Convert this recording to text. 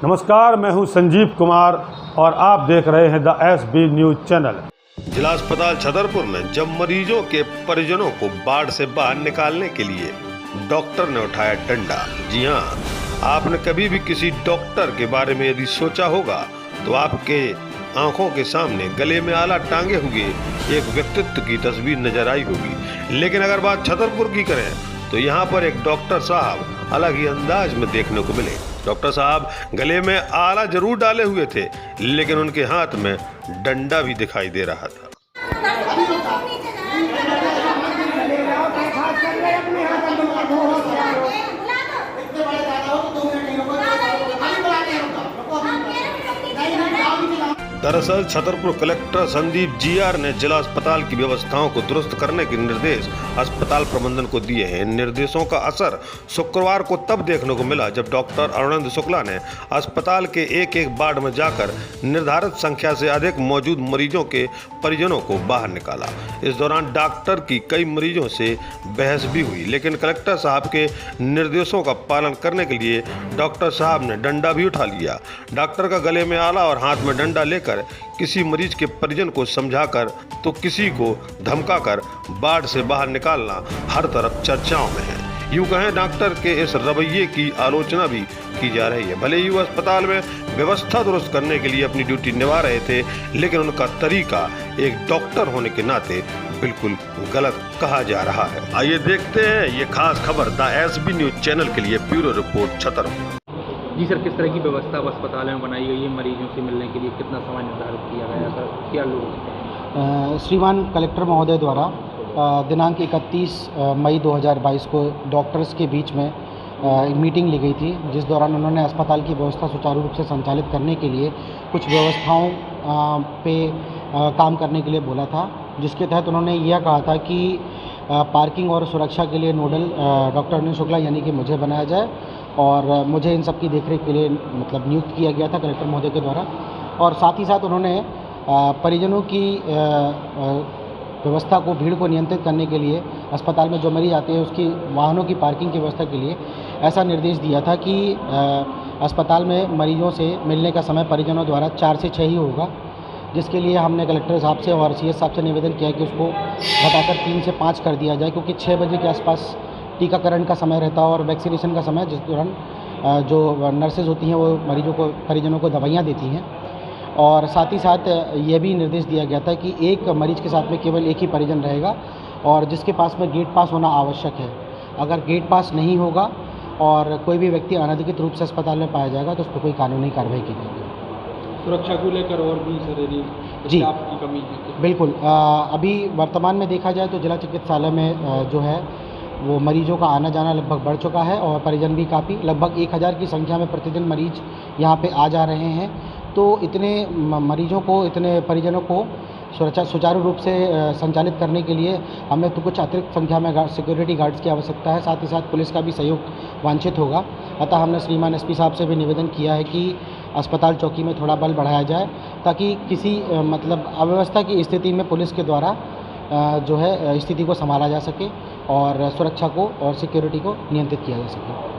नमस्कार, मैं हूं संजीव कुमार और आप देख रहे हैं द SB न्यूज चैनल। जिला अस्पताल छतरपुर में जब मरीजों के परिजनों को बाढ़ से बाहर निकालने के लिए डॉक्टर ने उठाया डंडा। जी हाँ, आपने कभी भी किसी डॉक्टर के बारे में यदि सोचा होगा तो आपके आंखों के सामने गले में आला टांगे हुए एक व्यक्तित्व की तस्वीर नजर आई होगी। लेकिन अगर बात छतरपुर की करें तो यहाँ पर एक डॉक्टर साहब अलग ही अंदाज में देखने को मिले। डॉक्टर साहब गले में आला जरूर डाले हुए थे, लेकिन उनके हाथ में डंडा भी दिखाई दे रहा था। दरअसल छतरपुर कलेक्टर संदीप GR ने जिला अस्पताल की व्यवस्थाओं को दुरुस्त करने के निर्देश अस्पताल प्रबंधन को दिए हैं। इन निर्देशों का असर शुक्रवार को तब देखने को मिला जब डॉक्टर अरविंद शुक्ला ने अस्पताल के एक एक वार्ड में जाकर निर्धारित संख्या से अधिक मौजूद मरीजों के परिजनों को बाहर निकाला। इस दौरान डॉक्टर की कई मरीजों से बहस भी हुई, लेकिन कलेक्टर साहब के निर्देशों का पालन करने के लिए डॉक्टर साहब ने डंडा भी उठा लिया। डॉक्टर का गले में आला और हाथ में डंडा लेकर किसी मरीज के परिजन को समझाकर तो किसी को धमकाकर वार्ड से बाहर निकालना हर तरफ चर्चाओं में है। यूं कहें डॉक्टर के इस रवैये की आलोचना भी की जा रही है। भले ही वो अस्पताल में व्यवस्था दुरुस्त करने के लिए अपनी ड्यूटी निभा रहे थे, लेकिन उनका तरीका एक डॉक्टर होने के नाते बिल्कुल गलत कहा जा रहा है। आइए देखते हैं ये खास खबर द SB न्यूज चैनल के लिए। Bureau report Chhatarpur. जी सर, किस तरह की व्यवस्था अब अस्पताल में बनाई गई है? मरीजों से मिलने के लिए कितना समय निर्धारित किया गया सर? क्या लोग श्रीमान कलेक्टर महोदय द्वारा दिनांक 31 मई 2022 को डॉक्टर्स के बीच में एक मीटिंग ली गई थी, जिस दौरान उन्होंने अस्पताल की व्यवस्था सुचारू रूप से संचालित करने के लिए कुछ व्यवस्थाओं पे काम करने के लिए बोला था, जिसके तहत उन्होंने यह कहा था कि पार्किंग और सुरक्षा के लिए नोडल डॉक्टर अरविंद शुक्ला यानी कि मुझे बनाया जाए और मुझे इन सब की देखरेख के लिए मतलब नियुक्त किया गया था कलेक्टर महोदय के द्वारा। और साथ ही साथ उन्होंने परिजनों की व्यवस्था को, भीड़ को नियंत्रित करने के लिए अस्पताल में जो मरीज आते हैं उसकी वाहनों की पार्किंग की व्यवस्था के लिए ऐसा निर्देश दिया था कि अस्पताल में मरीजों से मिलने का समय परिजनों द्वारा 4 से 6 ही होगा, जिसके लिए हमने कलेक्टर साहब से और CS साहब से निवेदन किया कि उसको घटाकर 3 से 5 कर दिया जाए, क्योंकि 6 बजे के आसपास टीकाकरण का समय रहता है और वैक्सीनेशन का समय, जिस दौरान जो नर्सेज होती हैं वो मरीजों को, परिजनों को दवाइयाँ देती हैं। और साथ ही साथ ये भी निर्देश दिया गया था कि एक मरीज के साथ में केवल एक ही परिजन रहेगा और जिसके पास में गेट पास होना आवश्यक है। अगर गेट पास नहीं होगा और कोई भी व्यक्ति अनधिकृत रूप से अस्पताल में पाया जाएगा तो उस पर कोई कानूनी कार्रवाई की जाएगी। सुरक्षा को लेकर और भी सर जी की कमी है? बिल्कुल। अभी वर्तमान में देखा जाए तो जिला चिकित्सालय में जो है वो मरीजों का आना जाना लगभग बढ़ चुका है और परिजन भी काफ़ी, लगभग 1000 की संख्या में प्रतिदिन मरीज यहाँ पे आ जा रहे हैं। तो इतने मरीजों को, इतने परिजनों को सुचारू रूप से संचालित करने के लिए हमें तो कुछ अतिरिक्त संख्या में सिक्योरिटी गार्ड्स की आवश्यकता है, साथ ही साथ पुलिस का भी सहयोग वांछित होगा। अतः हमने श्रीमान SP साहब से भी निवेदन किया है कि अस्पताल चौकी में थोड़ा बल बढ़ाया जाए, ताकि किसी मतलब अव्यवस्था की स्थिति में पुलिस के द्वारा जो है स्थिति को संभाला जा सके और सुरक्षा को और सिक्योरिटी को नियंत्रित किया जा सके।